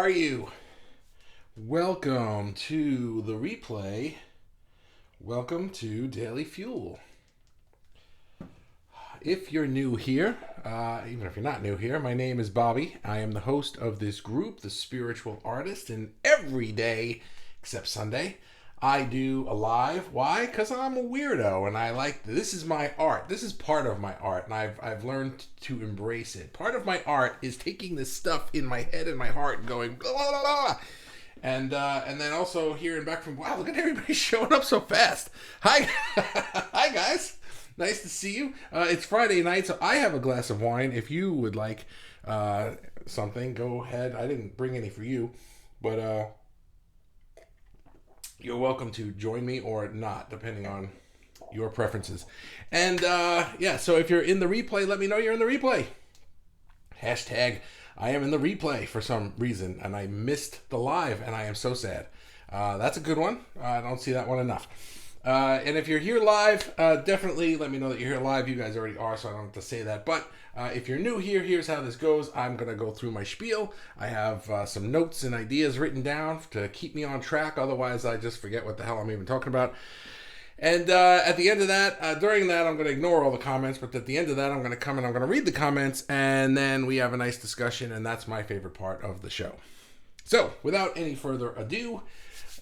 are you? Welcome to the replay. Welcome to Daily Fuel. If you're new here, even if you're not new here, my name is Bobby. I am the host of this group, The Spiritual Artist, and every day, except Sunday, I do a live. Why? Because I'm a weirdo, and this is my art. This is part of my art, and I've learned to embrace it. Part of my art is taking this stuff in my head and my heart and going, blah, blah, blah, blah. And then also hearing back from, wow, look at everybody showing up so fast. Hi, hi guys. Nice to see you. It's Friday night, so I have a glass of wine. If you would like something, go ahead. I didn't bring any for you, but you're welcome to join me or not, depending on your preferences. And so if you're in the replay, let me know you're in the replay. Hashtag I am in the replay for some reason, and I missed the live, and I am so sad. That's a good one. I don't see that one enough. And if you're here live, definitely let me know that you're here live. You guys already are, so I don't have to say that. But if you're new here, here's how this goes. I'm going to go through my spiel. I have some notes and ideas written down to keep me on track. Otherwise, I just forget what the hell I'm even talking about. And at the end of that, during that, I'm going to ignore all the comments. But at the end of that, I'm going to come and I'm going to read the comments. And then we have a nice discussion. And that's my favorite part of the show. So without any further ado,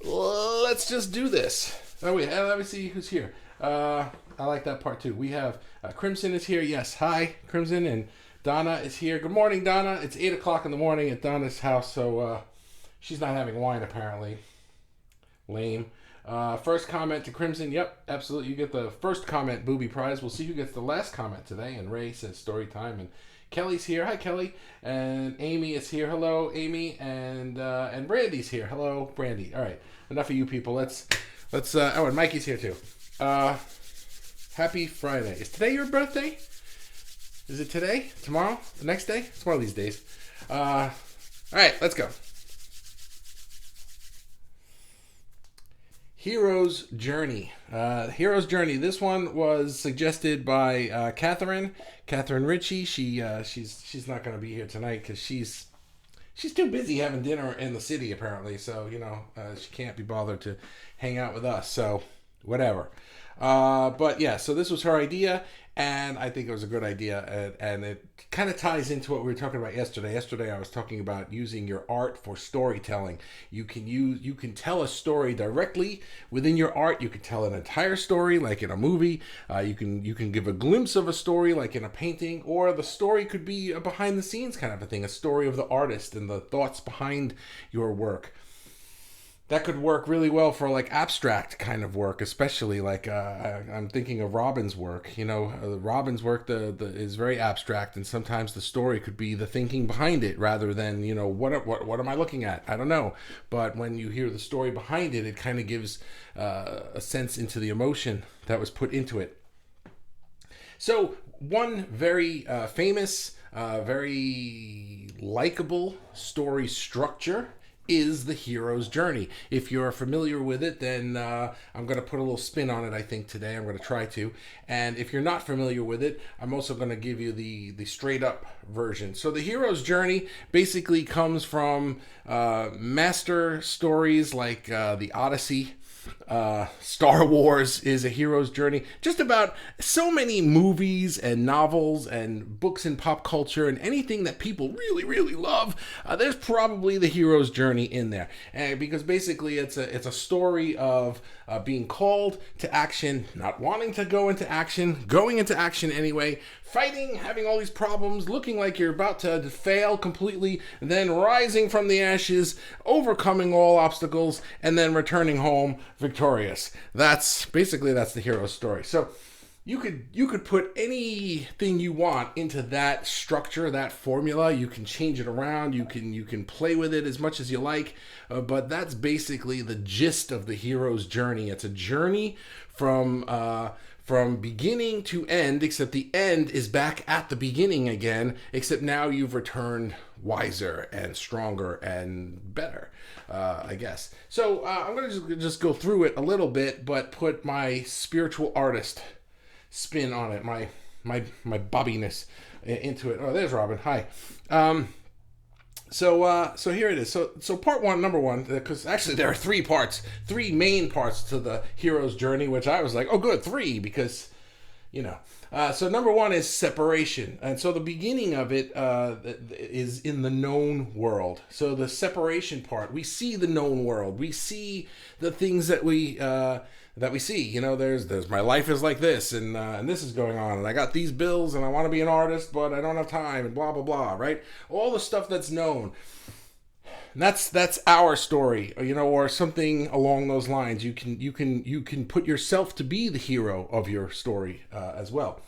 let's just do this. Oh, wait, let me see who's here. I like that part too. We have Crimson is here. Yes, hi, Crimson. And Donna is here. Good morning, Donna. It's 8 o'clock in the morning at Donna's house, so she's not having wine, apparently. Lame. First comment to Crimson. Yep, absolutely. You get the first comment booby prize. We'll see who gets the last comment today. And Ray says story time. And Kelly's here. Hi, Kelly. And Amy is here. Hello, Amy. And Brandy's here. Hello, Brandy. All right, enough of you people. Let's and Mikey's here too. Happy Friday. Is today your birthday? Is it today? Tomorrow? The next day? It's one of these days. All right, let's go. Hero's Journey. Hero's Journey. This one was suggested by Catherine Ritchie. She's not going to be here tonight because she's too busy having dinner in the city, apparently. So, she can't be bothered to hang out with us. So, whatever. But yeah, so this was her idea, and I think it was a good idea. And it kind of ties into what we were talking about yesterday. Yesterday, I was talking about using your art for storytelling. You can tell a story directly within your art. You can tell an entire story, like in a movie. You can give a glimpse of a story, like in a painting, or the story could be a behind the scenes kind of a thing, a story of the artist and the thoughts behind your work. That could work really well for like abstract kind of work, especially like I'm thinking of Robin's work. Robin's work is very abstract, and sometimes the story could be the thinking behind it rather than what am I looking at? I don't know. But when you hear the story behind it, it kind of gives a sense into the emotion that was put into it. So one very famous, very likable story structure is the hero's journey. If you're familiar with it, then I'm going to put a little spin on it, I think, today. I'm going to try to. And if you're not familiar with it, I'm also going to give you the straight up version. So the hero's journey basically comes from master stories like the Odyssey. Star Wars is a hero's journey. Just about so many movies and novels and books in pop culture and anything that people really, really love, there's probably the hero's journey in there. Because basically it's a story of being called to action, not wanting to go into action, going into action anyway, fighting, having all these problems, looking like you're about to fail completely, then rising from the ashes, overcoming all obstacles, and then returning home victorious. That's the hero's story. So you could put anything you want into that structure, that formula. You can change it around. You can play with it as much as you like. But that's basically the gist of the hero's journey. It's a journey from beginning to end, except the end is back at the beginning again, except now you've returned wiser and stronger and better, I guess. So I'm going to just go through it a little bit, but put my spiritual artist spin on it, my bobbiness into it. Oh, there's Robin. Hi. So here it is. So part one, number one, because actually there are three parts, three main parts to the hero's journey, which I was like, oh, good, three, because you know. So number one is separation, and so the beginning of it is in the known world. So the separation part, we see the known world, we see the things that we see. You know, there's my life is like this, and this is going on, and I got these bills, and I want to be an artist, but I don't have time, and blah blah blah. Right, all the stuff that's known. And that's our story, you know, or something along those lines. You can put yourself to be the hero of your story as well.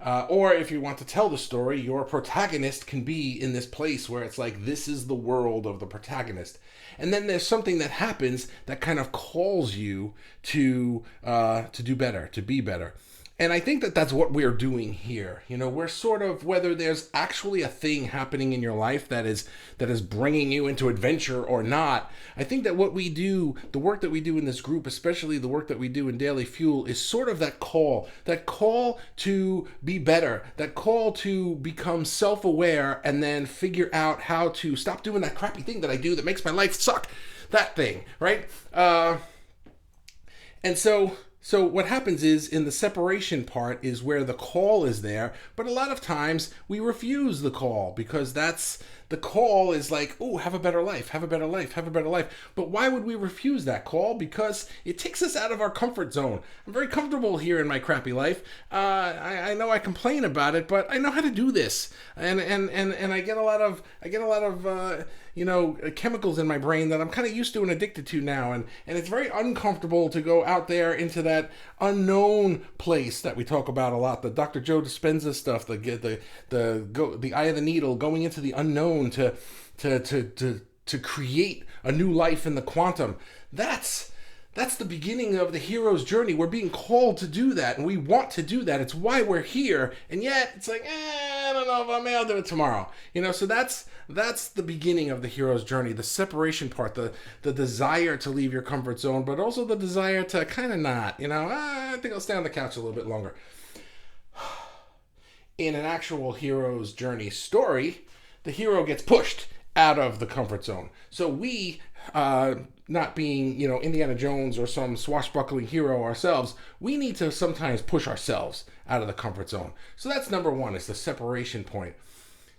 Or if you want to tell the story, your protagonist can be in this place where it's like this is the world of the protagonist, and then there's something that happens that kind of calls you to do better, to be better. And I think that that's what we're doing here. You know, we're sort of, whether there's actually a thing happening in your life that is bringing you into adventure or not. I think that what we do, the work that we do in this group, especially the work that we do in Daily Fuel, is sort of that call to be better, that call to become self-aware, and then figure out how to stop doing that crappy thing that I do that makes my life suck. That thing, right? And so what happens is, in the separation part is where the call is there, but a lot of times we refuse the call, because the call is like, oh, have a better life, have a better life, have a better life. But why would we refuse that call? Because it takes us out of our comfort zone. I'm very comfortable here in my crappy life. I know I complain about it, but I know how to do this, and I get a lot of chemicals in my brain that I'm kind of used to and addicted to now, and it's very uncomfortable to go out there into that unknown place that we talk about a lot, the Dr. Joe Dispenza stuff, the eye of the needle, going into the unknown to create a new life in the quantum. That's the beginning of the hero's journey. We're being called to do that, and we want to do that. It's why we're here, and yet it's like, I don't know if I'll do it tomorrow. You know, so that's the beginning of the hero's journey, the separation part, the desire to leave your comfort zone, but also the desire to kind of not, I think I'll stay on the couch a little bit longer. In an actual hero's journey story, the hero gets pushed out of the comfort zone. So we, not being, Indiana Jones or some swashbuckling hero ourselves, we need to sometimes push ourselves out of the comfort zone. So that's number one, is the separation point.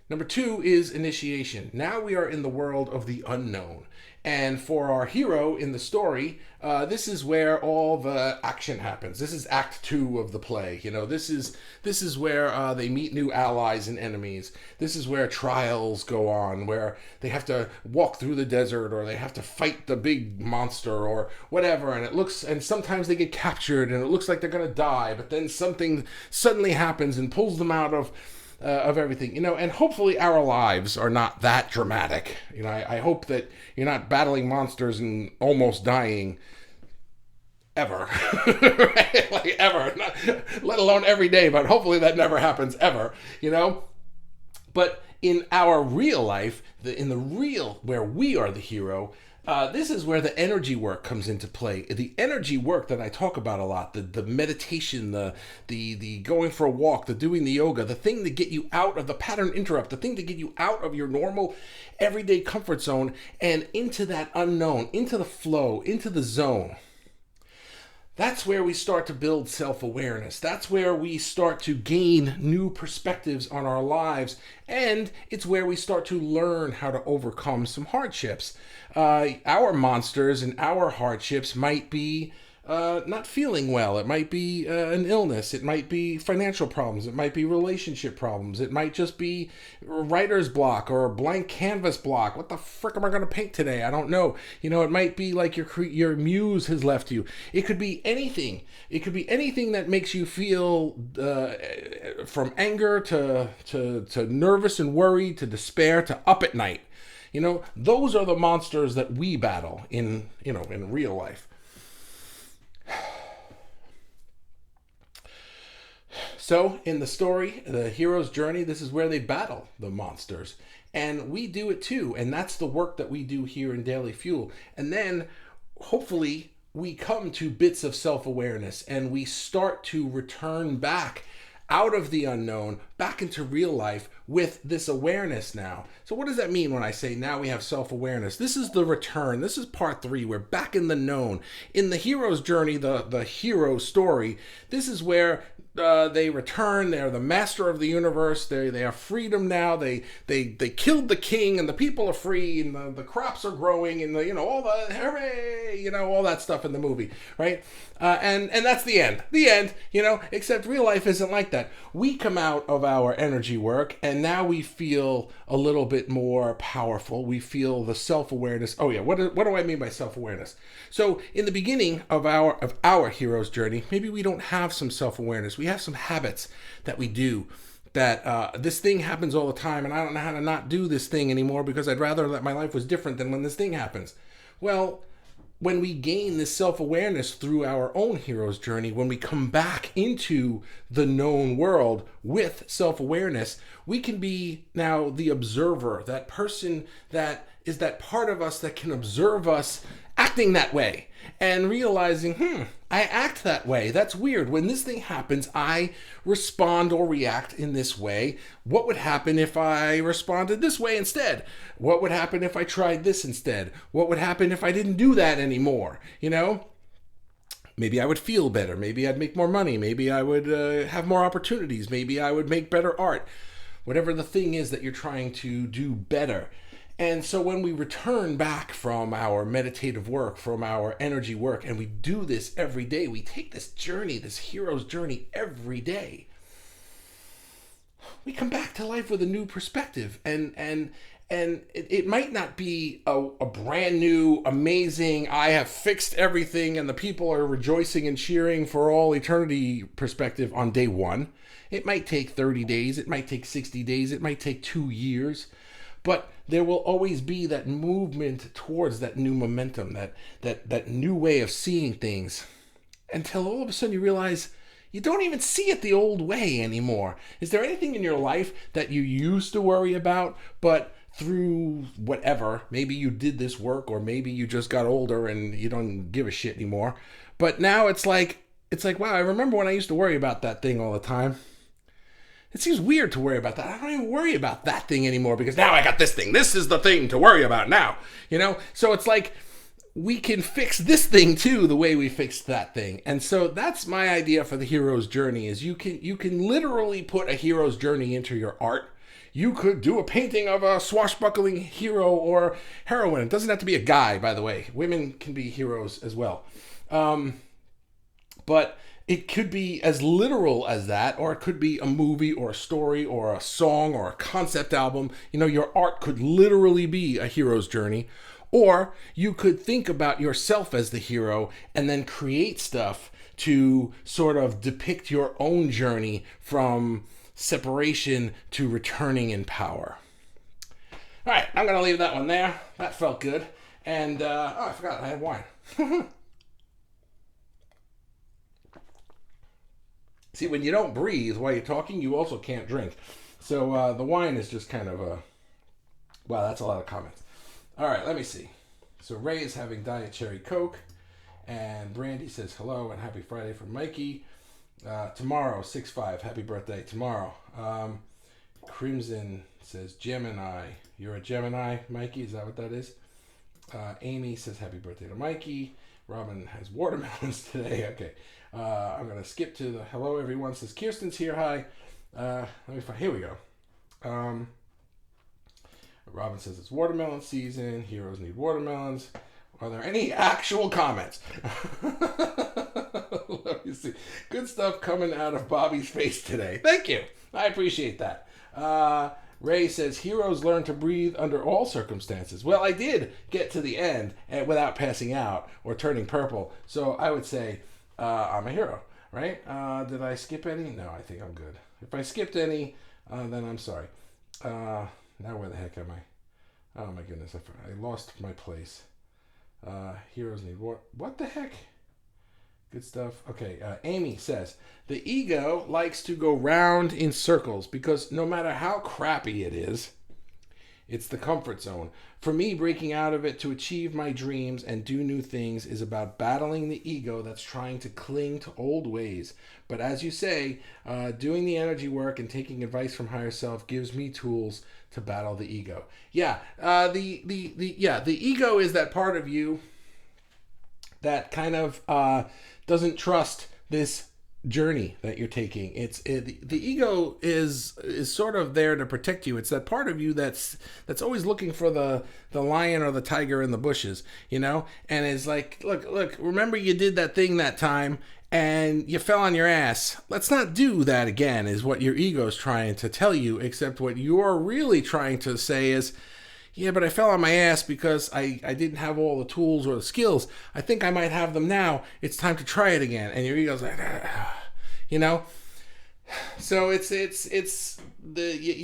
Number two is initiation. Now we are in the world of the unknown. And for our hero in the story, this is where all the action happens. This is act two of the play. This is where they meet new allies and enemies. This is where trials go on, where they have to walk through the desert, or they have to fight the big monster or whatever. And sometimes they get captured and it looks like they're going to die, but then something suddenly happens and pulls them out of everything, and hopefully our lives are not that dramatic. I hope that you're not battling monsters and almost dying ever, right? Like ever, not, let alone every day, but hopefully that never happens ever, But in our real life, in the real, where we are the hero, this is where the energy work comes into play. The energy work that I talk about a lot, the meditation, the going for a walk, the doing the yoga, the thing to get you out of the pattern interrupt, the thing to get you out of your normal everyday comfort zone and into that unknown, into the flow, into the zone. That's where we start to build self-awareness. That's where we start to gain new perspectives on our lives. And it's where we start to learn how to overcome some hardships. Our monsters and our hardships might be not feeling well. It might be an illness. It might be financial problems. It might be relationship problems. It might just be writer's block or a blank canvas block. What the frick am I going to paint today? I don't know. It might be like your muse has left you. It could be anything. It could be anything that makes you feel from anger to nervous and worried to despair to up at night. Those are the monsters that we battle in real life. So, in the story, the hero's journey, this is where they battle the monsters. And we do it too. And that's the work that we do here in Daily Fuel. And then, hopefully, we come to bits of self-awareness and we start to return back out of the unknown back into real life with this awareness now. So what does that mean when I say now we have self-awareness? This is the return. This is part 3. We're back in the known. In the hero's journey, the hero story, this is where they return. They're the master of the universe. They have freedom now. They killed the king, and the people are free, and the crops are growing, and all the hooray, all that stuff in the movie, right? And that's the end. The end. Except real life isn't like that. We come out of our energy work, and now we feel a little bit more powerful. We feel the self-awareness. Oh yeah, what do I mean by self-awareness? So in the beginning of our hero's journey, maybe we don't have some self-awareness. We have some habits that we do that this thing happens all the time, and I don't know how to not do this thing anymore because I'd rather that my life was different than when this thing happens. Well, when we gain this self-awareness through our own hero's journey, when we come back into the known world with self-awareness, we can be now the observer, that person that is that part of us that can observe us acting that way and realizing, I act that way. That's weird. When this thing happens, I respond or react in this way. What would happen if I responded this way instead? What would happen if I tried this instead? What would happen if I didn't do that anymore? Maybe I would feel better. Maybe I'd make more money. Maybe I would have more opportunities. Maybe I would make better art. Whatever the thing is that you're trying to do better. And so when we return back from our meditative work, from our energy work, and we do this every day, we take this journey, this hero's journey every day, we come back to life with a new perspective. And it might not be a brand new, amazing, I have fixed everything and the people are rejoicing and cheering for all eternity perspective on day 1. It might take 30 days. It might take 60 days. It might take 2 years. But there will always be that movement towards that new momentum, that new way of seeing things, until all of a sudden you realize you don't even see it the old way anymore. Is there anything in your life that you used to worry about, but through whatever, maybe you did this work, or maybe you just got older and you don't give a shit anymore, but now it's like, wow, I remember when I used to worry about that thing all the time. It seems weird to worry about that. I don't even worry about that thing anymore because now I got this thing. This is the thing to worry about now, So it's like we can fix this thing too the way we fixed that thing. And so that's my idea for the hero's journey is you can literally put a hero's journey into your art. You could do a painting of a swashbuckling hero or heroine. It doesn't have to be a guy, by the way. Women can be heroes as well. But it could be as literal as that, or it could be a movie or a story or a song or a concept album. Your art could literally be a hero's journey. Or you could think about yourself as the hero and then create stuff to sort of depict your own journey from separation to returning in power. All right, I'm going to leave that one there. That felt good. And, I forgot I had wine. See, when you don't breathe while you're talking, you also can't drink. So the wine is just kind of a... Wow, that's a lot of comments. All right, let me see. So Ray is having Diet Cherry Coke. And Brandy says hello and happy Friday from Mikey. Tomorrow, 6/5. Happy birthday tomorrow. Crimson says Gemini. You're a Gemini, Mikey? Is that what that is? Amy says happy birthday to Mikey. Robin has watermelons today. Okay. I'm going to skip to the hello everyone. Says Kirsten's here. Hi. Let me find. Here we go. Robin says it's watermelon season. Heroes need watermelons. Are there any actual comments? Let me see. Good stuff coming out of Bobby's face today. Thank you. I appreciate that. Ray says, heroes learn to breathe under all circumstances. Well, I did get to the end without passing out or turning purple. So I would say I'm a hero, right? Did I skip any? No, I think I'm good. If I skipped any, then I'm sorry. Now where the heck am I? Oh my goodness, I lost my place. Heroes need what the heck? Good stuff. Okay, Amy says, the ego likes to go round in circles because no matter how crappy it is, It's the comfort zone. For me, breaking out of it to achieve my dreams and do new things is about battling the ego that's trying to cling to old ways. But as you say, doing the energy work and taking advice from higher self gives me tools to battle the ego. Yeah, the ego is that part of you that kind of doesn't trust this journey that you're taking. The ego is sort of there to protect you. It's that part of you that's always looking for the lion or the tiger in the bushes, you know, and it's like, look, remember you did that thing that time and you fell on your ass. Let's not do that again, is what your ego's trying to tell you, except what you're really trying to say is, yeah, but I fell on my ass because I didn't have all the tools or the skills. I think I might have them now. It's time to try it again. And your ego's like, you know? So you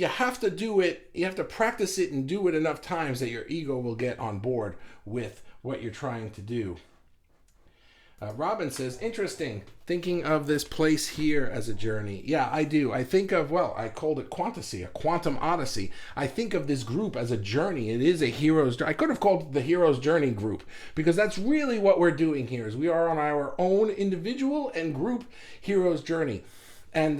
have to do it. You have to practice it and do it enough times that your ego will get on board with what you're trying to do. Robin says, interesting, thinking of this place here as a journey. Yeah, I do. I think of, I called it Quantasy, a quantum odyssey. I think of this group as a journey. It is a hero's journey. I could have called it the hero's journey group, because that's really what we're doing here, is we are on our own individual and group hero's journey. And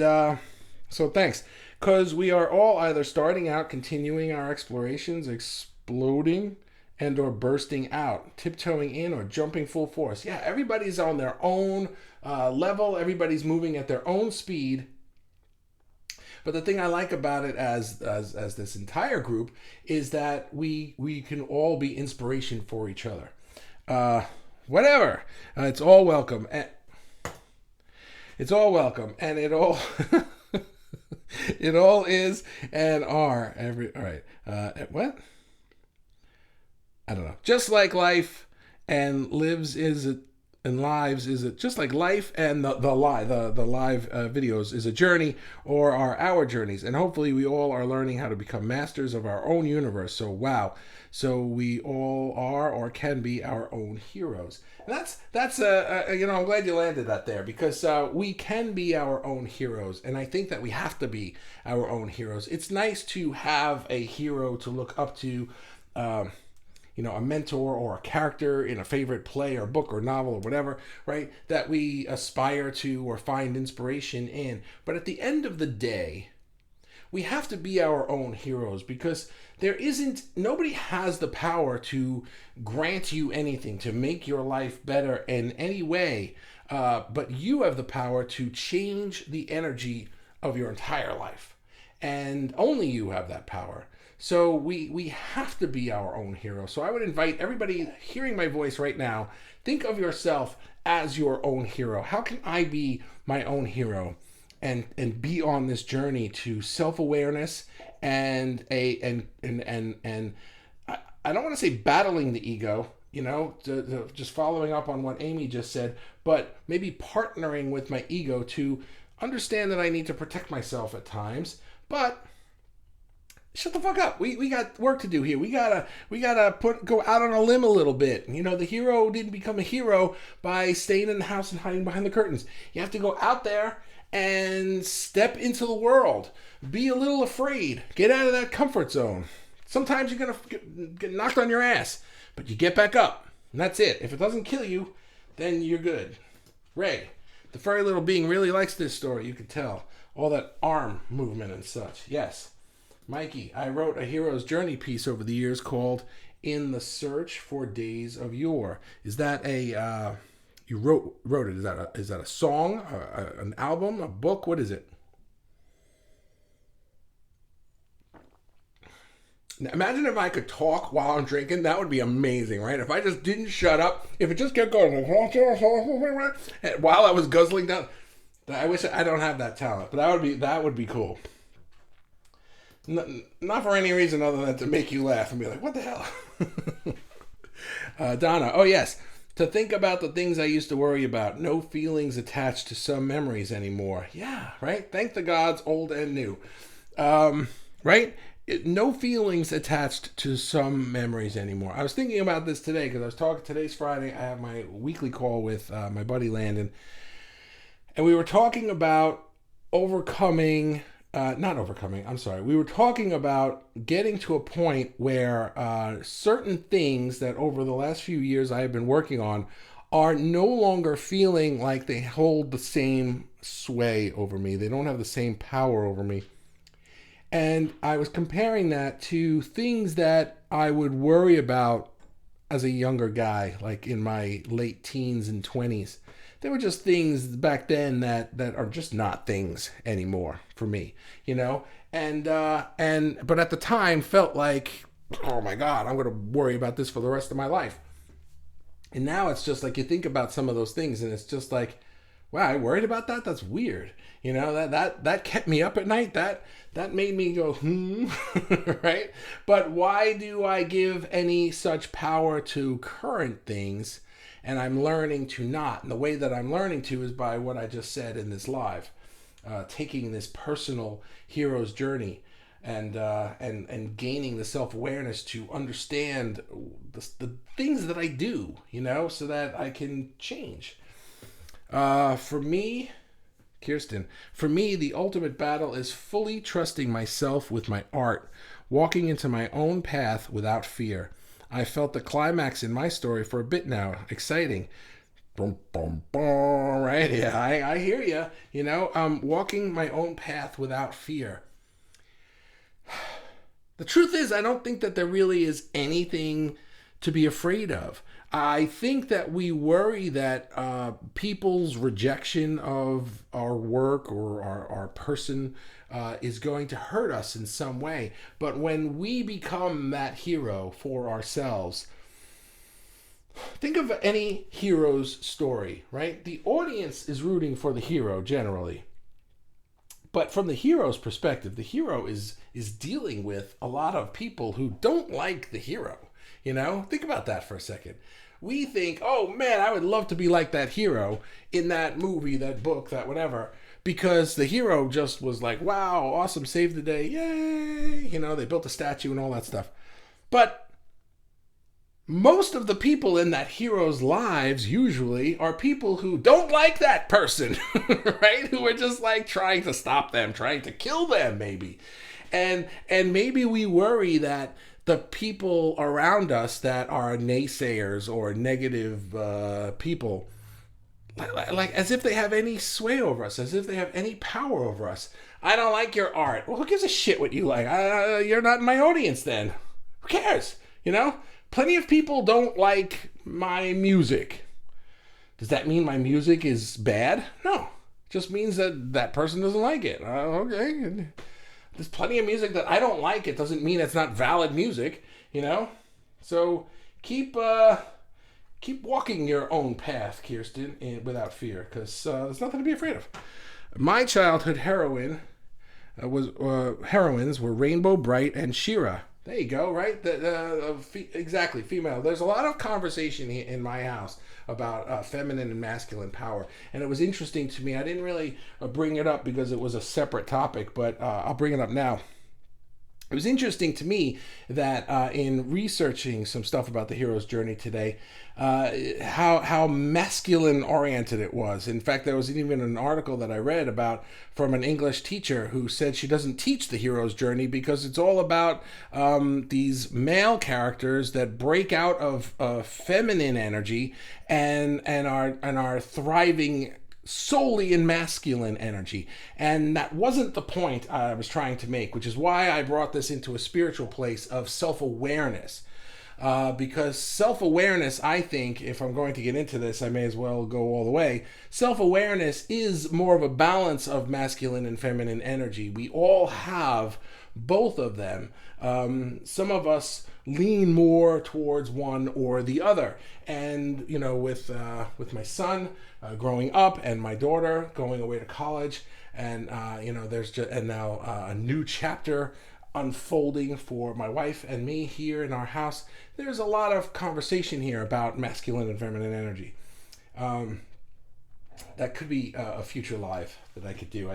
so thanks, because we are all either starting out, continuing our explorations, exploding, and or bursting out, tiptoeing in, or jumping full force. Yeah, everybody's on their own level. Everybody's moving at their own speed. But the thing I like about it as this entire group is that we can all be inspiration for each other. Whatever. It's all welcome. It's all welcome. And it all... it all is and are. All right. What? I don't know. Just like life and lives is it, and lives is it, just like life and the live videos is a journey, or are our journeys, and hopefully we all are learning how to become masters of our own universe. So so we all are or can be our own heroes. And that's I'm glad you landed that there, because we can be our own heroes, and I think that we have to be our own heroes. It's nice to have a hero to look up to. A mentor or a character in a favorite play or book or novel or whatever, right? That we aspire to or find inspiration in. But at the end of the day, we have to be our own heroes, because nobody has the power to grant you anything, to make your life better in any way. But you have the power to change the energy of your entire life. And only you have that power. So we have to be our own hero. So I would invite everybody hearing my voice right now, think of yourself as your own hero. How can I be my own hero and be on this journey to self-awareness and I don't want to say battling the ego, just following up on what Amy just said, but maybe partnering with my ego to understand that I need to protect myself at times, but shut the fuck up. We got work to do here. We gotta go out on a limb a little bit. The hero didn't become a hero by staying in the house and hiding behind the curtains. You have to go out there and step into the world. Be a little afraid. Get out of that comfort zone. Sometimes you're gonna get knocked on your ass, but you get back up. And that's it. If it doesn't kill you, then you're good. Ray, the furry little being, really likes this story. You can tell. All that arm movement and such. Yes. Mikey, I wrote a hero's journey piece over the years called In the Search for Days of Yore. Is that you wrote it? Is that a song, an album, a book? What is it? Now, imagine if I could talk while I'm drinking. That would be amazing, right? If I just didn't shut up, if it just kept going while I was guzzling down. I wish I don't have that talent, but that would be cool. Not for any reason other than to make you laugh and be like, what the hell? Donna, oh yes, to think about the things I used to worry about. No feelings attached to some memories anymore. Yeah, right? Thank the gods, old and new. Right? No feelings attached to some memories anymore. I was thinking about this today because I was talking, today's Friday, I have my weekly call with my buddy Landon, and we were talking about overcoming not overcoming, I'm sorry. We were talking about getting to a point where certain things that over the last few years I have been working on are no longer feeling like they hold the same sway over me. They don't have the same power over me. And I was comparing that to things that I would worry about as a younger guy, like in my late teens and 20s. They were just things back then that are just not things anymore for me, you know? And but at the time felt like, oh my God, I'm gonna worry about this for the rest of my life. And now it's just like you think about some of those things and it's just like, wow, I worried about that? That's weird. You know, that kept me up at night. That made me go, right? But why do I give any such power to current things? And I'm learning to not. And the way that I'm learning to is by what I just said in this live, taking this personal hero's journey and gaining the self-awareness to understand the things that I do, you know, so that I can change. For me, Kirsten, for me, the ultimate battle is fully trusting myself with my art, walking into my own path without fear. I felt the climax in my story for a bit now. Exciting. Boom, boom, boom, right? Yeah, I hear you. You know, walking my own path without fear. The truth is, I don't think that there really is anything to be afraid of. I think that we worry that people's rejection of our work or our person is going to hurt us in some way. But when we become that hero for ourselves, think of any hero's story, right? The audience is rooting for the hero generally. But from the hero's perspective, the hero is dealing with a lot of people who don't like the hero. You know, think about that for a second. We think, oh man, I would love to be like that hero in that movie, that book, that whatever, because the hero just was like, wow, awesome, saved the day, yay! You know, they built a statue and all that stuff. But most of the people in that hero's lives usually are people who don't like that person, right? Who are just like trying to stop them, trying to kill them, maybe. And maybe we worry that the people around us that are naysayers or negative people, like as if they have any sway over us, as if they have any power over us. I don't like your art. Well, who gives a shit what you like? You're not in my audience then. Who cares? You know? Plenty of people don't like my music. Does that mean my music is bad? No. It just means that that person doesn't like it. Okay. There's plenty of music that I don't like. It doesn't mean it's not valid music, you know? So keep walking your own path, Kirsten, without fear, because there's nothing to be afraid of. My childhood heroines were Rainbow Bright and She-Ra. There you go, right? Exactly, female. There's a lot of conversation in my house about feminine and masculine power. And it was interesting to me. I didn't really bring it up because it was a separate topic, but I'll bring it up now. It was interesting to me that in researching some stuff about the hero's journey today, how masculine oriented it was. In fact, there was even an article that I read about from an English teacher who said she doesn't teach the hero's journey because it's all about these male characters that break out of feminine energy and are thriving solely in masculine energy. And that wasn't the point I was trying to make, which is why I brought this into a spiritual place of self-awareness. Because self-awareness, I think, if I'm going to get into this, I may as well go all the way. Self-awareness is more of a balance of masculine and feminine energy. We all have both of them. Some of us lean more towards one or the other. And, you know, with my son growing up and my daughter going away to college, and, you know, there's just, and now a new chapter unfolding for my wife and me here in our house. There's a lot of conversation here about masculine and feminine energy. That could be a future live that I could do.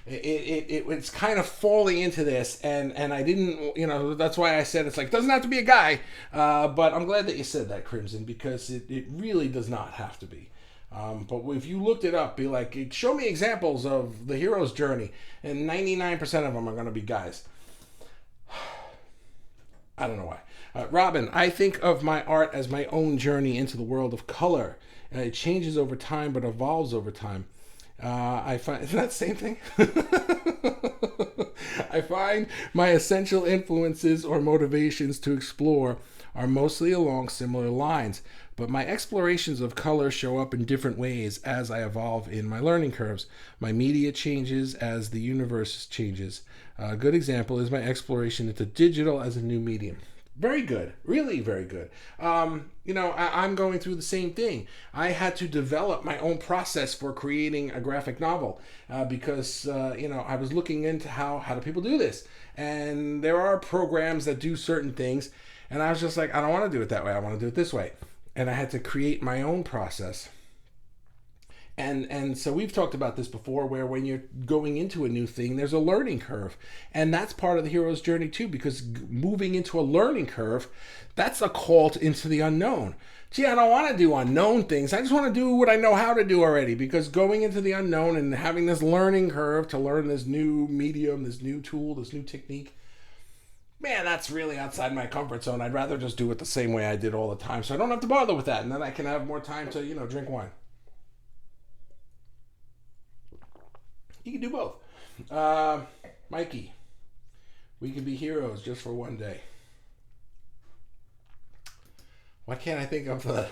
It's kind of falling into this, and I didn't, you know, that's why I said it's like, it doesn't have to be a guy, but I'm glad that you said that, Crimson, because it really does not have to be. But if you looked it up, be like, show me examples of the hero's journey, and 99% of them are going to be guys. I don't know why. Robin, I think of my art as my own journey into the world of color. It changes over time, but evolves over time. I find, isn't that the same thing? I find my essential influences or motivations to explore are mostly along similar lines, but my explorations of color show up in different ways as I evolve in my learning curves. My media changes as the universe changes. A good example is my exploration into digital as a new medium. Very good, really very good. I'm going through the same thing. I had to develop my own process for creating a graphic novel because I was looking into how do people do this, and there are programs that do certain things, and I was just like, I don't want to do it that way. I want to do it this way, and I had to create my own process. And so we've talked about this before, where when you're going into a new thing, there's a learning curve. And that's part of the hero's journey too, because moving into a learning curve, that's a call into the unknown. Gee, I don't want to do unknown things. I just want to do what I know how to do already, because going into the unknown and having this learning curve to learn this new medium, this new tool, this new technique, man, that's really outside my comfort zone. I'd rather just do it the same way I did all the time, so I don't have to bother with that. And then I can have more time to, drink wine. You can do both. Mikey, we can be heroes just for one day. Why can't I think of the...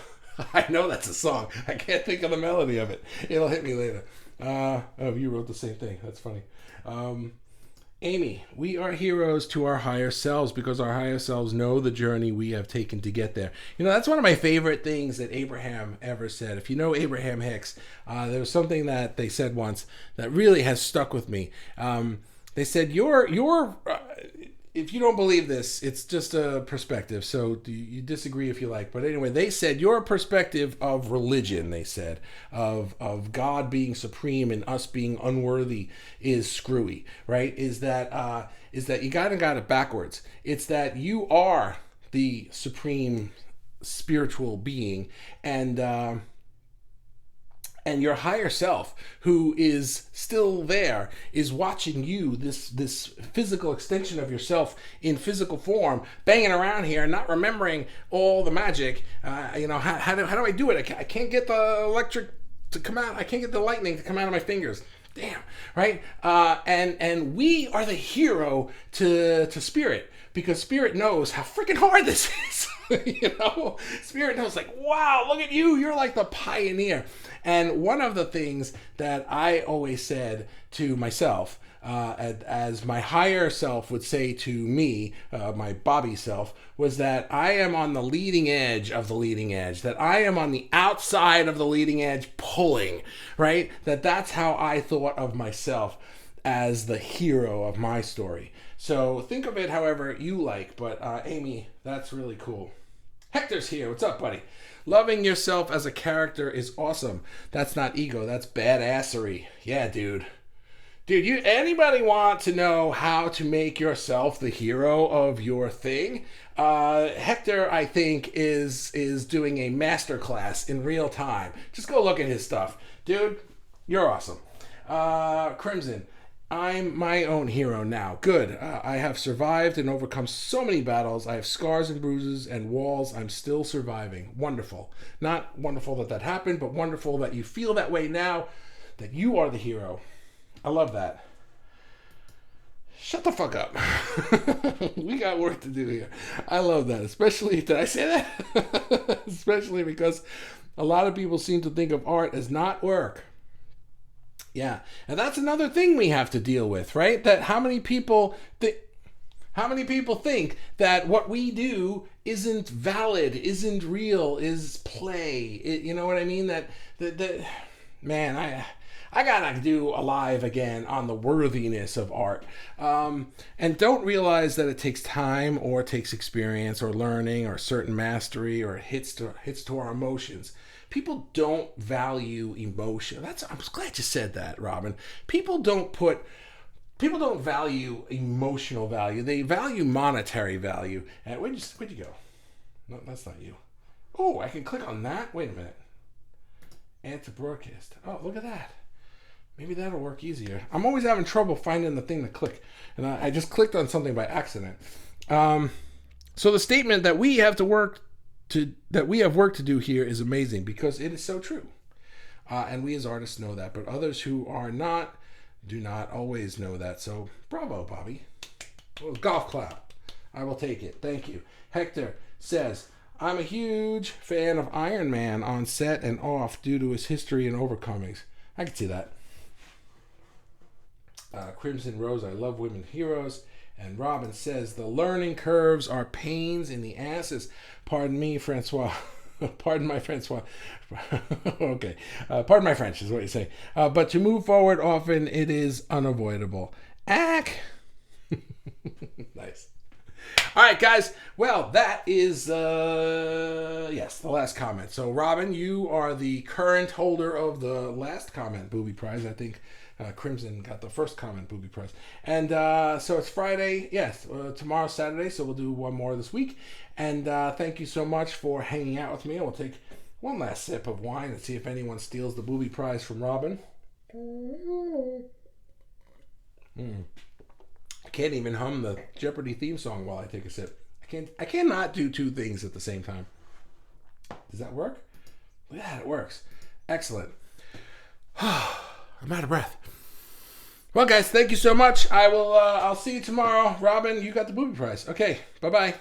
I know that's a song. I can't think of the melody of it. It'll hit me later. You wrote the same thing. That's funny. Amy, we are heroes to our higher selves because our higher selves know the journey we have taken to get there. That's one of my favorite things that Abraham ever said. If you know Abraham Hicks, there was something that they said once that really has stuck with me. They said, if you don't believe this, it's just a perspective. So you disagree if you like. But anyway, they said your perspective of religion, they said, of God being supreme and us being unworthy is screwy, right? Is that you got it backwards. It's that you are the supreme spiritual being, and your higher self, who is still there, is watching you, this physical extension of yourself in physical form, banging around here, not remembering all the magic. How do I do it? I can't get the electric to come out. I can't get the lightning to come out of my fingers. Damn, right? And we are the hero to Spirit, because Spirit knows how freaking hard this is. Spirit knows, like, wow, look at you. You're like the pioneer. And one of the things that I always said to myself, as my higher self would say to me, my Bobby self, was that I am on the leading edge of the leading edge, that I am on the outside of the leading edge pulling, right? That's how I thought of myself as the hero of my story. So think of it however you like, but Amy, that's really cool. Hector's here. What's up, buddy? Loving yourself as a character is awesome. That's not ego. That's badassery. Yeah, dude. Dude, anybody want to know how to make yourself the hero of your thing? Hector, I think, is doing a masterclass in real time. Just go look at his stuff. Dude, you're awesome. Crimson, I'm my own hero now. Good. I have survived and overcome so many battles. I have scars and bruises and walls. I'm still surviving. Wonderful. Not wonderful that happened, but wonderful that you feel that way now, that you are the hero. I love that. Shut the fuck up. We got work to do here. I love that. Especially, did I say that? Especially because a lot of people seem to think of art as not work. Yeah, and that's another thing we have to deal with, right? That how many people think that what we do isn't valid, isn't real, is play. You know what I mean? Man, I gotta do a live again on the worthiness of art, and don't realize that it takes time or it takes experience or learning or certain mastery or hits to our emotions. People don't value emotion. I'm glad you said that, Robin. People don't value emotional value. They value monetary value. And where'd you go? No, that's not you. Oh, I can click on that. Wait a minute. Add to broadcast. Oh, look at that. Maybe that'll work easier. I'm always having trouble finding the thing to click. And I just clicked on something by accident. So the statement that we have work to do here is amazing because it is so true. And we as artists know that, but others who are not do not always know that. So bravo, Bobby. Well, golf clap. I will take it. Thank you. Hector says, I'm a huge fan of Iron Man on set and off due to his history and overcomings. I can see that. Crimson Rose, I love women heroes. And Robin says, the learning curves are pains in the asses. Pardon me, Francois. Pardon my Francois. Okay. Pardon my French is what you say. But to move forward often, it is unavoidable. Ack. Nice. All right, guys. Well, that is, yes, the last comment. So, Robin, you are the current holder of the last comment booby prize. I think Crimson got the first comment booby prize. And so it's Friday. Yes, tomorrow's Saturday, so we'll do one more this week. And thank you so much for hanging out with me. We'll take one last sip of wine and see if anyone steals the booby prize from Robin. I can't even hum the Jeopardy theme song while I take a sip. I cannot do two things at the same time. Does that work? Yeah, it works. Excellent. I'm out of breath. Well, guys, thank you so much. I'll see you tomorrow. Robin, you got the booby prize. Okay, bye-bye.